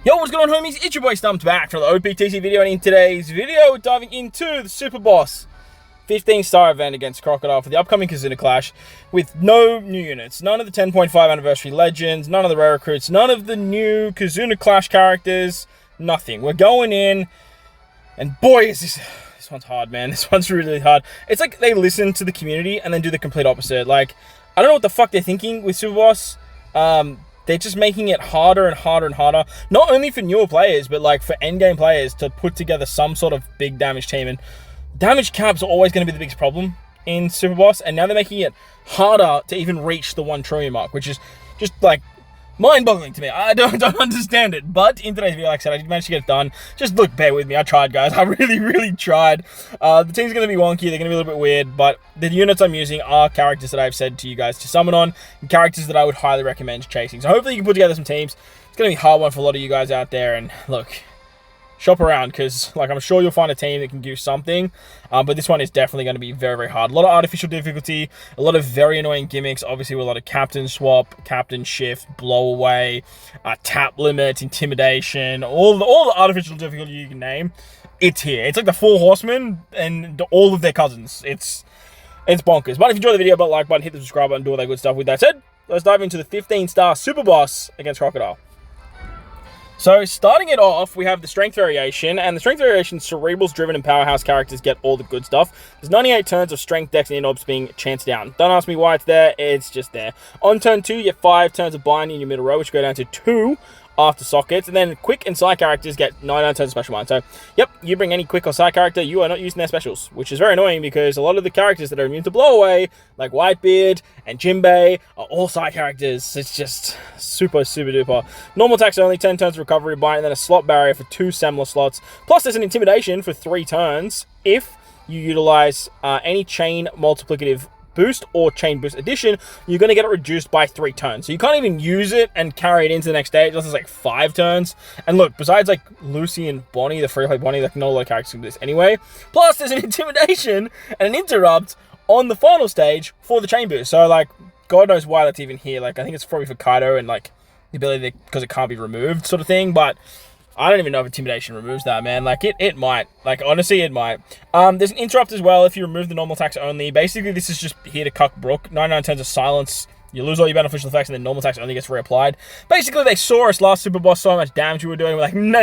Yo, what's going on, homies? It's your boy Stumped back for the OPTC video, and in today's video, we're diving into the Super Boss 15-star event against Crocodile for the upcoming KIZUNA Clash with no new units. None of the 10.5 anniversary legends, none of the rare recruits, none of the new KIZUNA Clash characters, nothing. We're going in, and boy, is this one's hard, man. This one's really hard. It's like they listen to the community and then do the complete opposite. Like, I don't know what the fuck they're thinking with Super Boss. They're just making it harder and harder and harder. Not only for newer players, but like for endgame players to put together some sort of big damage team. And damage caps are always going to be the biggest problem in Super Boss. And now they're making it harder to even reach the 1 trillion mark, which is just like mind-boggling to me. I don't understand it. But in today's video, like I said, I did manage to get it done. Just look, bear with me. I tried, guys. I really tried. The team's going to be wonky. They're going to be a little bit weird. But the units I'm using are characters that I've said to you guys to summon on, and characters that I would highly recommend chasing. So hopefully you can put together some teams. It's going to be a hard one for a lot of you guys out there. And look, shop around, because like I'm sure you'll find a team that can do something, but this one is definitely going to be very hard. A lot of artificial difficulty, a lot of very annoying gimmicks, obviously with a lot of captain swap, captain shift, blow away, tap limit, intimidation, all the artificial difficulty you can name. It's here. It's like the 4 horsemen and all of their cousins. It's bonkers. But if you enjoyed the video, but like button, hit the subscribe button, do all that good stuff. With that said, let's dive into the 15-star Super Boss against Crocodile. So, starting it off, we have the strength variation, and the strength variation, cerebrals, driven, and powerhouse characters get all the good stuff. There's 98 turns of strength, dex, and inobs being chanced down. Don't ask me why it's there, it's just there. On turn 2, you get 5 turns of binding in your middle row, which go down to 2 after sockets, and then quick and side characters get 99 turns of special mind. So, yep, you bring any quick or side character, you are not using their specials, which is very annoying because a lot of the characters that are immune to blow away, like Whitebeard and Jinbei, are all side characters. It's just super duper. Normal attacks only, 10 turns of recovery bind, and then a slot barrier for 2 Semler slots. Plus, there's an intimidation for 3 turns if you utilize any chain multiplicative boost or chain boost addition. You're going to get it reduced by 3 turns. So you can't even use it and carry it into the next stage unless it's like 5 turns. And look, besides like Lucy and Bonnie, the free play Bonnie, like not a lot of characters can do this anyway. Plus, there's an intimidation and an interrupt on the final stage for the chain boost. So like, God knows why that's even here. Like, I think it's probably for Kaido and like the ability because it can't be removed sort of thing. But I don't even know if intimidation removes that, man. Like, it might. Like, honestly, it might. There's an interrupt as well if you remove the normal attacks only. Basically, this is just here to cuck Brook. 99 turns of silence. You lose all your beneficial effects, and then normal attacks only gets reapplied. Basically, they saw us last Super Boss, saw how much damage we were doing. We're like, no.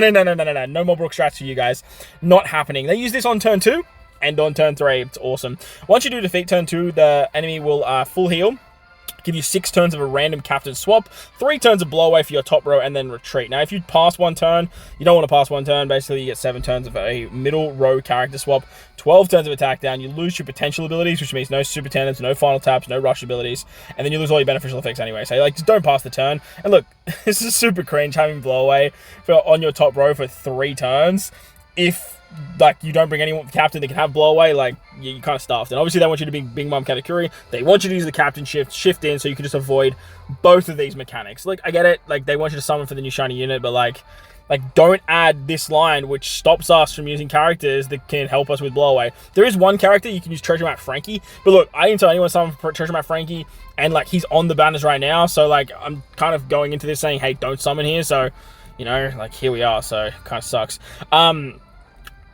No more Brook strats for you guys. Not happening. They use this on turn 2 and on turn 3. It's awesome. Once you do defeat turn 2, the enemy will full heal. Give you 6 turns of a random captain swap, 3 turns of blow away for your top row, and then retreat. Now, if you pass 1 turn, you don't want to pass 1 turn. Basically, you get 7 turns of a middle row character swap, 12 turns of attack down. You lose your potential abilities, which means no super tandems, no final taps, no rush abilities, and then you lose all your beneficial effects anyway. So, like, just don't pass the turn. And look, this is super cringe having blow away on your top row for 3 turns. If like you don't bring anyone captain that can have blow away, like you kind of stuffed. And obviously they want you to be Big Mom Katakuri. They want you to use the captain shift in, so you can just avoid both of these mechanics. Like, I get it, like they want you to summon for the new shiny unit, but like don't add this line which stops us from using characters that can help us with blow away. There is one character you can use, Treasure Map Frankie, but look, I didn't tell anyone to summon for Treasure Map Frankie, and like he's on the banners right now, so like I'm kind of going into this saying, hey, don't summon here. So, you know, like here we are, so kind of sucks.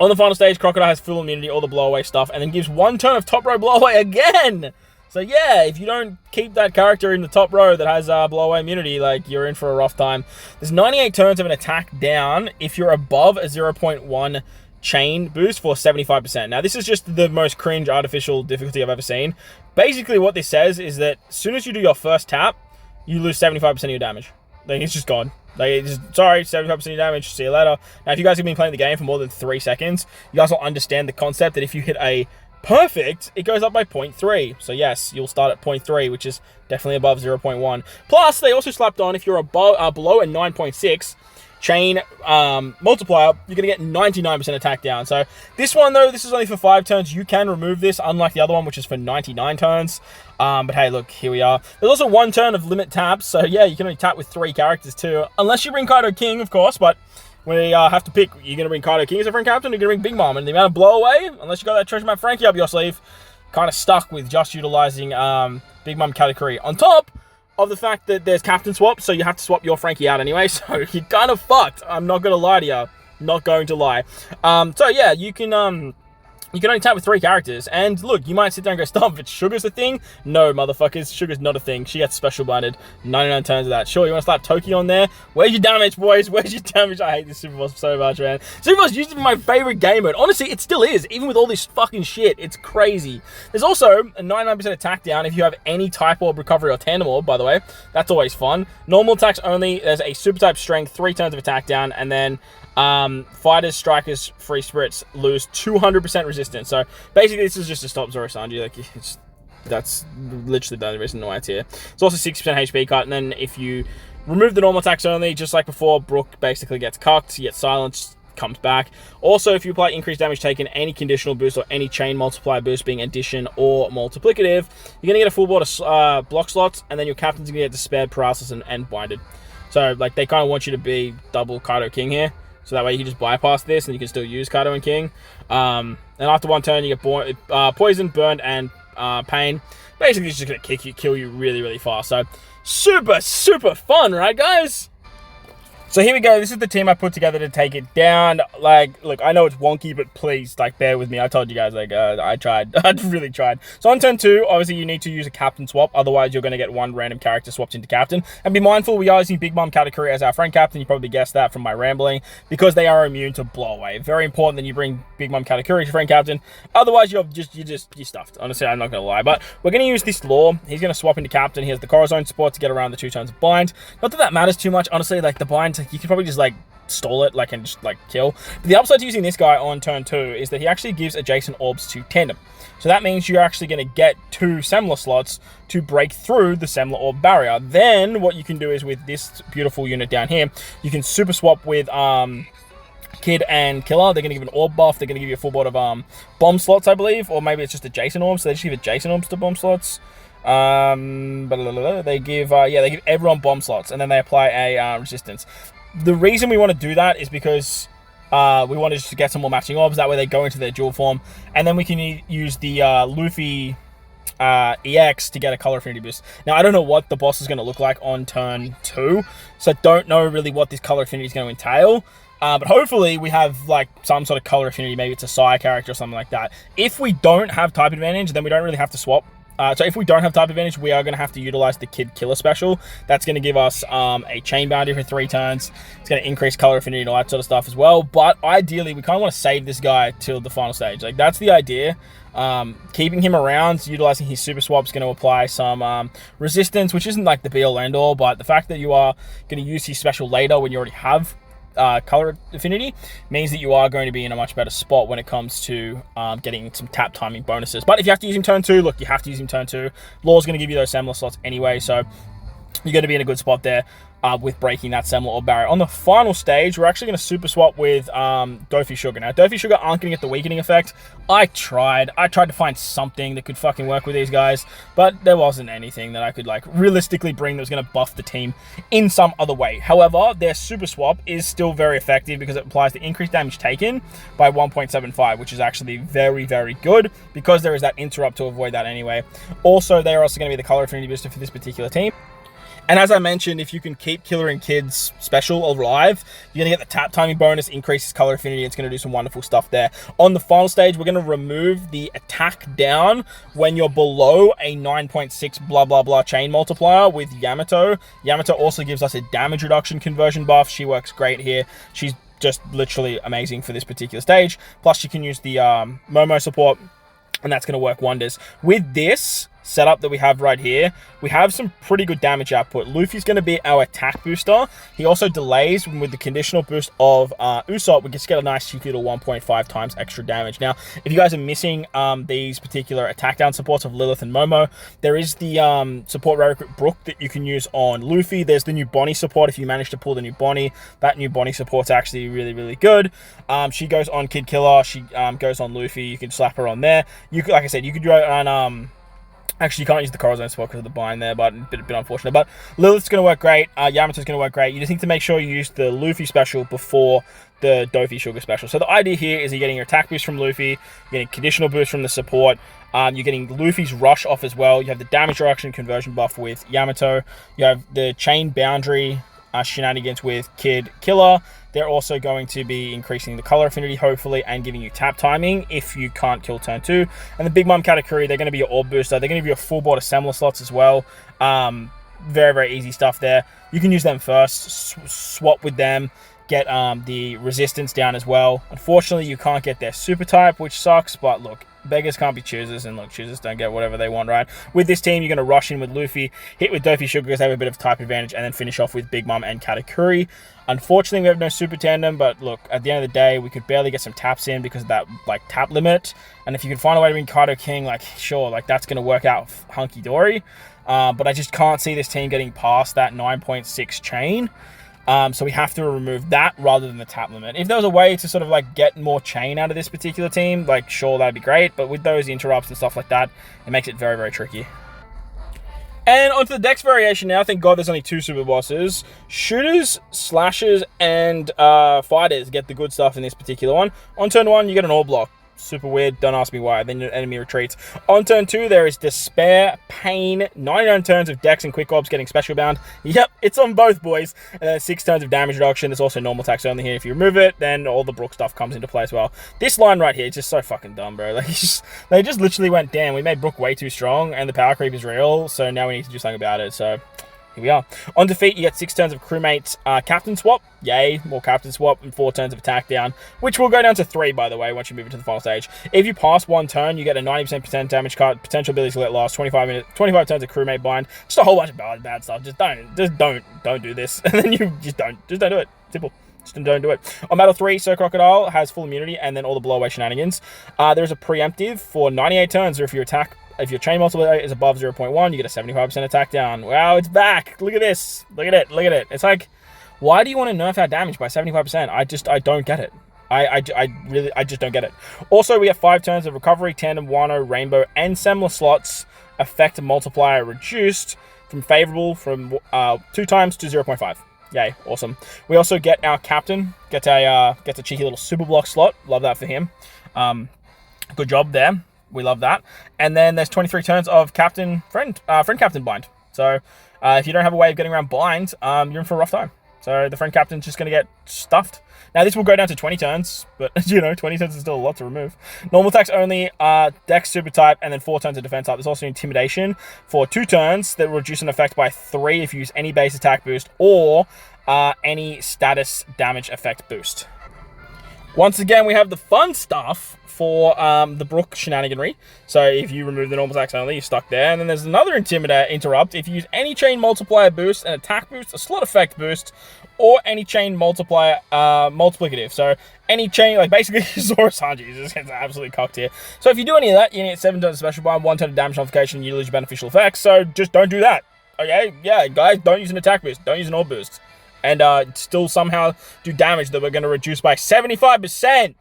On the final stage, Crocodile has full immunity, all the blow away stuff, and then gives 1 turn of top row blow away again. So yeah, if you don't keep that character in the top row that has blow away immunity, like you're in for a rough time. There's 98 turns of an attack down if you're above a 0.1 chain boost for 75%. Now, this is just the most cringe artificial difficulty I've ever seen. Basically, what this says is that as soon as you do your first tap, you lose 75% of your damage. Like, it's just gone. Like, sorry, 75% of your damage, see you later. Now, if you guys have been playing the game for more than 3 seconds, you guys will understand the concept that if you hit a perfect, it goes up by 0.3. So yes, you'll start at 0.3, which is definitely above 0.1. Plus, they also slapped on, if you're above, below a 9.6 chain multiplier, you're going to get 99% attack down. So this one, though, this is only for 5 turns. You can remove this, unlike the other one, which is for 99 turns. But hey, look, here we are. There's also 1 turn of limit taps. So yeah, you can only tap with 3 characters too. Unless you bring Kaido King, of course, but we have to pick. You're going to bring Kaido King as a friend captain, or you're going to bring Big Mom. And the amount of blow away, unless you got that Treasure Map Frankie up your sleeve, kind of stuck with just utilizing Big Mom Katakuri. On top of the fact that there's captain swap, so you have to swap your Frankie out anyway, so you're kind of fucked. I'm not going to lie to you. Not going to lie. So yeah, you can only tap with 3 characters, and look, you might sit there and go, stop, but Sugar's a thing? No, motherfuckers, Sugar's not a thing. She gets special blinded, 99 turns of that. Sure, you want to slap Toki on there? Where's your damage, boys? Where's your damage? I hate this Super Boss so much, man. Super Boss used to be my favorite game mode. Honestly, it still is, even with all this fucking shit. It's crazy. There's also a 99% attack down if you have any type orb, recovery, or tandem orb, by the way. That's always fun. Normal attacks only. There's a super type strength, 3 turns of attack down, and then fighters, strikers, free spirits lose 200% resistance. So basically, this is just to stop Zoro Sanji. Like, that's literally the only reason why it's here. It's also 60% HP cut, and then if you remove the normal attacks only, just like before, Brook basically gets cucked, you get silenced, comes back. Also, if you apply increased damage taken, any conditional boost or any chain multiplier boost being addition or multiplicative, you're gonna get a full board of block slots, and then your captain's gonna get despaired, paralysis, and blinded. So like they kind of want you to be double Kaido King here. So that way you can just bypass this and you can still use Kaido and King. And after 1 turn, you get poison, burned, and pain. Basically, it's just going to kill you really, really fast. So super, super fun, right, guys? So here we go. This is the team I put together to take it down. Like, look, I know it's wonky, but please, like, bear with me. I told you guys, like, I tried. I really tried. So on turn 2, obviously, you need to use a captain swap. Otherwise, you're going to get 1 random character swapped into captain. And be mindful, we are using Big Mom Katakuri as our friend captain. You probably guessed that from my rambling. Because they are immune to blow away. Very important that you bring Big Mom Katakuri as your friend captain. Otherwise, you're stuffed. Honestly, I'm not going to lie. But we're going to use this law. He's going to swap into captain. He has the Corazon support to get around the 2 turns of bind. Not that that matters too much. Honestly, like, the bind, you can probably just, like, stall it, like, and just, like, kill. But the upside to using this guy on turn 2 is that he actually gives adjacent orbs to tandem. So that means you're actually going to get 2 Semler slots to break through the Semler orb barrier. Then what you can do is with this beautiful unit down here, you can super swap with Kid and Killer. They're going to give an orb buff. They're going to give you a full board of bomb slots, I believe, or maybe it's just adjacent orbs. So they just give adjacent orbs to bomb slots. They give everyone bomb slots, and then they apply a resistance. The reason we want to do that is because we want to just get some more matching orbs. That way they go into their dual form, and then we can use the Luffy EX to get a color affinity boost. Now, I don't know what the boss is going to look like on turn 2, so I don't know really what this color affinity is going to entail. But hopefully we have like some sort of color affinity. Maybe it's a Sai character or something like that. If we don't have type advantage, then we don't really have to swap. So if we don't have type advantage, we are going to have to utilize the Kid Killer special. That's going to give us a chain boundary for 3 turns. It's going to increase color affinity and all that sort of stuff as well. But ideally, we kind of want to save this guy till the final stage. Like, that's the idea. Keeping him around, utilizing his super swap is going to apply some resistance, which isn't like the be-all end-all. But the fact that you are going to use his special later when you already have color affinity means that you are going to be in a much better spot when it comes to getting some tap timing bonuses. But if you have to use him turn 2, look, you have to use him turn 2. Law's going to give you those Semler slots anyway, so you're going to be in a good spot there with breaking that Semler or barrier. On the final stage, we're actually going to super swap with Dofi Sugar. Now, Dofi Sugar aren't going to get the weakening effect. I tried to find something that could fucking work with these guys, but there wasn't anything that I could, like, realistically bring that was going to buff the team in some other way. However, their super swap is still very effective because it applies the increased damage taken by 1.75, which is actually very, very good because there is that interrupt to avoid that anyway. Also, they are also going to be the color affinity booster for this particular team. And as I mentioned, if you can keep Killer and Kid's special alive, you're going to get the tap timing bonus, increases color affinity. It's going to do some wonderful stuff there. On the final stage, we're going to remove the attack down when you're below a 9.6 blah, blah, blah chain multiplier with Yamato. Yamato also gives us a damage reduction conversion buff. She works great here. She's just literally amazing for this particular stage. Plus, you can use the Momo support, and that's going to work wonders. With this setup that we have right here, we have some pretty good damage output. Luffy's going to be our attack booster. He also delays with the conditional boost of Usopp. We just get a nice cheeky little 1.5 times extra damage. Now, if you guys are missing these particular attack down supports of Lilith and Momo, there is the support rare recruit Brook that you can use on Luffy. There's the new Bonnie support if you manage to pull the new Bonnie. That new Bonnie support's actually really, really good. She goes on Kid Killer. She goes on Luffy. You can slap her on there. You could, like I said, you could do it on Actually, you can't use the Corazon spot because of the bind there, but a bit unfortunate. But Lilith's going to work great. Yamato's going to work great. You just need to make sure you use the Luffy special before the Dofi Sugar special. So the idea here is you're getting your attack boost from Luffy, you're getting conditional boost from the support, you're getting Luffy's rush off as well. You have the damage reduction conversion buff with Yamato. You have the chain boundary shenanigans with Kid Killer. They're also going to be increasing the color affinity, hopefully, and giving you tap timing if you can't kill turn 2. And the Big Mom Katakuri, they're going to be your orb booster. They're going to give you a full board assembler slots as well. Very, very easy stuff there. You can use them first, swap with them, get the resistance down as well. Unfortunately, you can't get their super type, which sucks, but look, beggars can't be choosers, and look, choosers don't get whatever they want, right? With this team, you're going to rush in with Luffy, hit with Dofi Sugar because they have a bit of type advantage, and then finish off with Big Mom and Katakuri. Unfortunately, we have no super tandem, but look, at the end of the day, we could barely get some taps in because of that, like, tap limit. And if you can find a way to win Kaido King, like, sure, like, that's going to work out hunky-dory. But I just can't see this team getting past that 9.6 chain. So we have to remove that rather than the tap limit. If there was a way to sort of like get more chain out of this particular team, like sure, that'd be great. But with those interrupts and stuff like that, it makes it very, very tricky. And onto the dex variation now. Thank God there's only 2 super bosses. Shooters, slashers, and fighters get the good stuff in this particular one. On turn 1, you get an all block. Super weird, don't ask me why. Then your enemy retreats. On turn 2, there is Despair, Pain, 99 turns of Dex and Quick Orbs getting special bound. Yep, it's on both, boys. And then 6 turns of damage reduction. There's also normal attacks only here. If you remove it, then all the Brook stuff comes into play as well. This line right here is just so fucking dumb, bro. Like, they just literally went, damn, we made Brook way too strong, and the power creep is real, so now we need to do something about it, so... Here we are. On defeat, you get 6 turns of crewmate captain swap. Yay, more captain swap, and 4 turns of attack down, which will go down to 3, by the way, once you move into the final stage. If you pass 1 turn, you get a 90% damage card, potential ability to let last, 25 turns of crewmate bind. Just a whole bunch of bad stuff. Just don't do this. And then you just don't do it. Simple. Just don't do it. On Battle 3, Sir Crocodile has full immunity and then all the blow-away shenanigans. There's a preemptive for 98 turns, or if your chain multiplier is above 0.1, you get a 75% attack down. Wow, it's back. Look at this. Look at it. Look at it. It's like, why do you want to nerf our damage by 75%? I don't get it. I just don't get it. Also, we have 5 turns of recovery, tandem, Wano, rainbow, and Semler slots. Effect multiplier reduced from favorable from 2 times to 0.5. Yay, awesome. We also get our captain, gets a cheeky little super block slot. Love that for him. Good job there. We love that. And then there's 23 turns of friend captain bind. So if you don't have a way of getting around bind, you're in for a rough time. So the friend captain's just going to get stuffed. Now this will go down to 20 turns, but you know, 20 turns is still a lot to remove. Normal attacks only, Dex super type, and then 4 turns of defense type. There's also intimidation for 2 turns that will reduce an effect by 3 if you use any base attack boost or any status damage effect boost. Once again, we have the fun stuff for the Brook shenaniganry. So if you remove the normal attacks only, you're stuck there. And then there's another interrupt. If you use any chain multiplier boost, an attack boost, a slot effect boost, or any chain multiplier multiplicative. So any chain, like basically Zoro Sanji just gets absolutely cocked here. So if you do any of that, you get 7 turns of special bind, 1 turn of damage modification, you lose your beneficial effects. So just don't do that. Okay? Yeah, guys, don't use an attack boost. Don't use an orb boost. And still somehow do damage that we're going to reduce by 75%.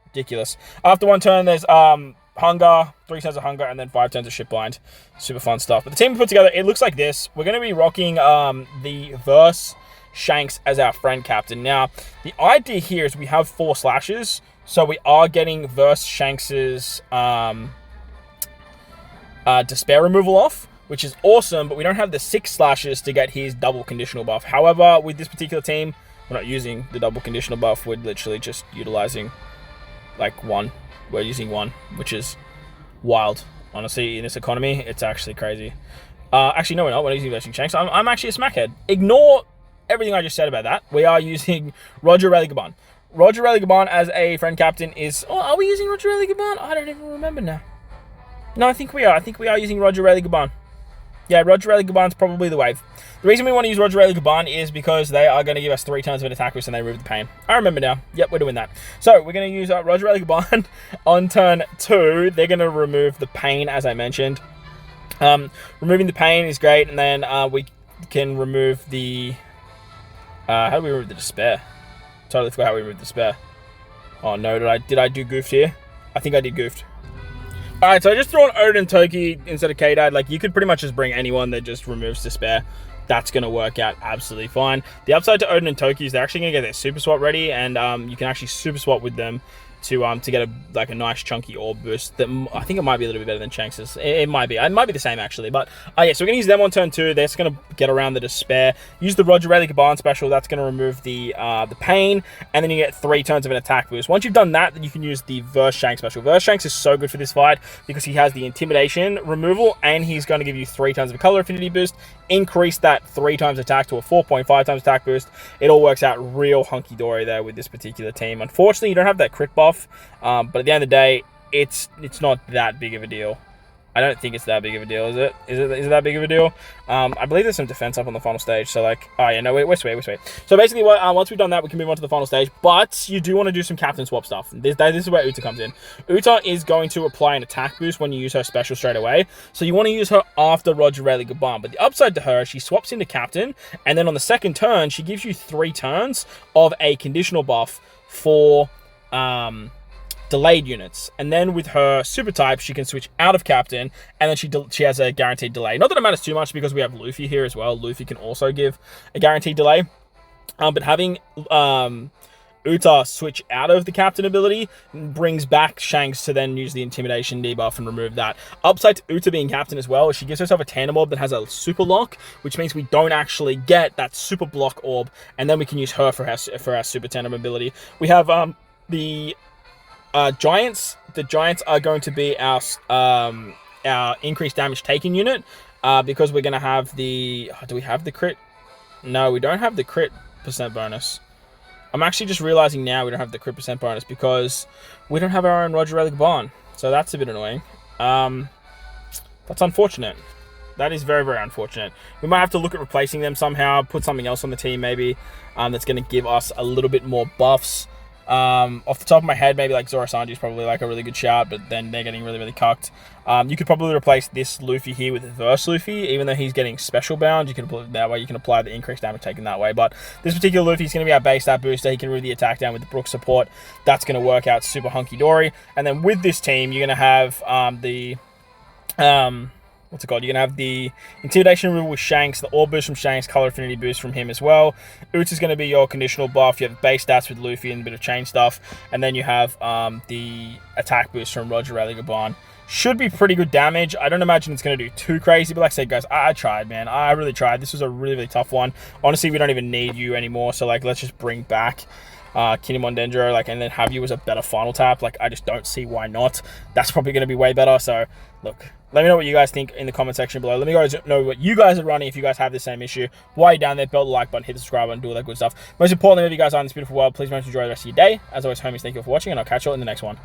Ridiculous. After 1 turn, there's hunger, 3 turns of hunger, and then 5 turns of ship blind. Super fun stuff. But the team we put together, it looks like this. We're going to be rocking the Verse Shanks as our friend captain. Now, the idea here is we have 4 slashes, so we are getting Verse Shanks's despair removal off, which is awesome, but we don't have the 6 slashes to get his double conditional buff. However, with this particular team, we're not using the double conditional buff. We're literally just utilizing like 1. We're using 1, which is wild. Honestly, in this economy, it's actually crazy. Actually, no, we're not. We're using Versing Shanks. I'm actually a smackhead. Ignore everything I just said about that. We are using Roger Religaban. Roger Religaban as a friend captain is... Oh, are we using Roger Religaban? I don't even remember now. No, I think we are. I think we are using Roger Religaban. Yeah, Roger Religaban's probably the wave. The reason we want to use Roger Religaban is because they are going to give us 3 turns of an attack boost and they remove the pain. I remember now. Yep, we're doing that. So, we're going to use Roger Religaban on turn 2. They're going to remove the pain, as I mentioned. Removing the pain is great, and then we can remove the... how do we remove the despair? Totally forgot how we removed the despair. Oh no, did I do goofed here? I think I did goofed. Alright, so I just threw on Odin and Toki instead of K-Dad. Like, you could pretty much just bring anyone that just removes Despair. That's going to work out absolutely fine. The upside to Odin and Toki is they're actually going to get their super swap ready, and you can actually super swap with them to get a nice chunky orb boost. That I think it might be a little bit better than Shanks's. It might be. It might be the same actually. But yeah, so we're gonna use them on turn 2. They're just gonna get around the Despair. Use the Roger Rayleigh Gaban special. That's gonna remove the pain, and then you get 3 turns of an attack boost. Once you've done that, then you can use the Verse Shanks special. Verse Shanks is so good for this fight because he has the intimidation removal, and he's going to give you 3 turns of a color affinity boost. Increase that 3 times attack to a 4.5 times attack boost. It all works out real hunky dory there with this particular team. Unfortunately, you don't have that crit buff. But at the end of the day, it's not that big of a deal. I don't think it's that big of a deal, is it? Is it that big of a deal? I believe there's some defense up on the final stage. So like, oh yeah, no, wait. So basically, once we've done that, we can move on to the final stage. But you do want to do some captain swap stuff. This is where Uta comes in. Uta is going to apply an attack boost when you use her special straight away. So you want to use her after Roger Rayleigh Gaban. But the upside to her, she swaps into captain, and then on the second turn, she gives you 3 turns of a conditional buff for delayed units, and then with her super type she can switch out of captain, and then she has a guaranteed delay. Not that it matters too much because we have Luffy here as well. Luffy can also give a guaranteed delay, but having Uta switch out of the captain ability brings back Shanks to then use the intimidation debuff and remove that. Upside to Uta being captain as well is she gives herself a tandem orb that has a super lock, which means we don't actually get that super block orb, and then we can use her for our super tandem ability. We have the Giants. The Giants are going to be our increased damage taken unit because we're going to have the... do we have the crit? No, we don't have the crit percent bonus. I'm actually just realizing now we don't have the crit percent bonus because we don't have our own Roger Rayleigh Gaban. So that's a bit annoying. That's unfortunate. That is very, very unfortunate. We might have to look at replacing them somehow, put something else on the team maybe that's going to give us a little bit more buffs. Off the top of my head, maybe like Zoro Sanji is probably like a really good shout, but then they're getting really, really cucked. You could probably replace this Luffy here with Verse Luffy, even though he's getting special bound. You can apply that way. You can apply the increased damage taken that way. But this particular Luffy is going to be our base stat booster. He can move the attack down with the Brook support. That's going to work out super hunky dory. And then with this team, you're going to have what's it called? You're going to have the Intimidation removal with Shanks, the Orb boost from Shanks, Color Affinity boost from him as well. Uts is going to be your conditional buff. You have base stats with Luffy and a bit of chain stuff. And then you have the attack boost from Roger Rayleigh Gaban. Should be pretty good damage. I don't imagine it's going to do too crazy, but like I said, guys, I tried, man. I really tried. This was a really, really tough one. Honestly, we don't even need you anymore, so like, let's just bring back Kinemon Dendro, like, and then have you as a better final tap. Like, I just don't see why not. That's probably going to be way better. So, look, let me know what you guys think in the comment section below. Let me know what you guys are running if you guys have the same issue. While you're down there, belt the like button, hit the subscribe button, do all that good stuff. Most importantly, if you guys are in this beautiful world, please remember to enjoy the rest of your day. As always, homies, thank you all for watching, and I'll catch you all in the next one.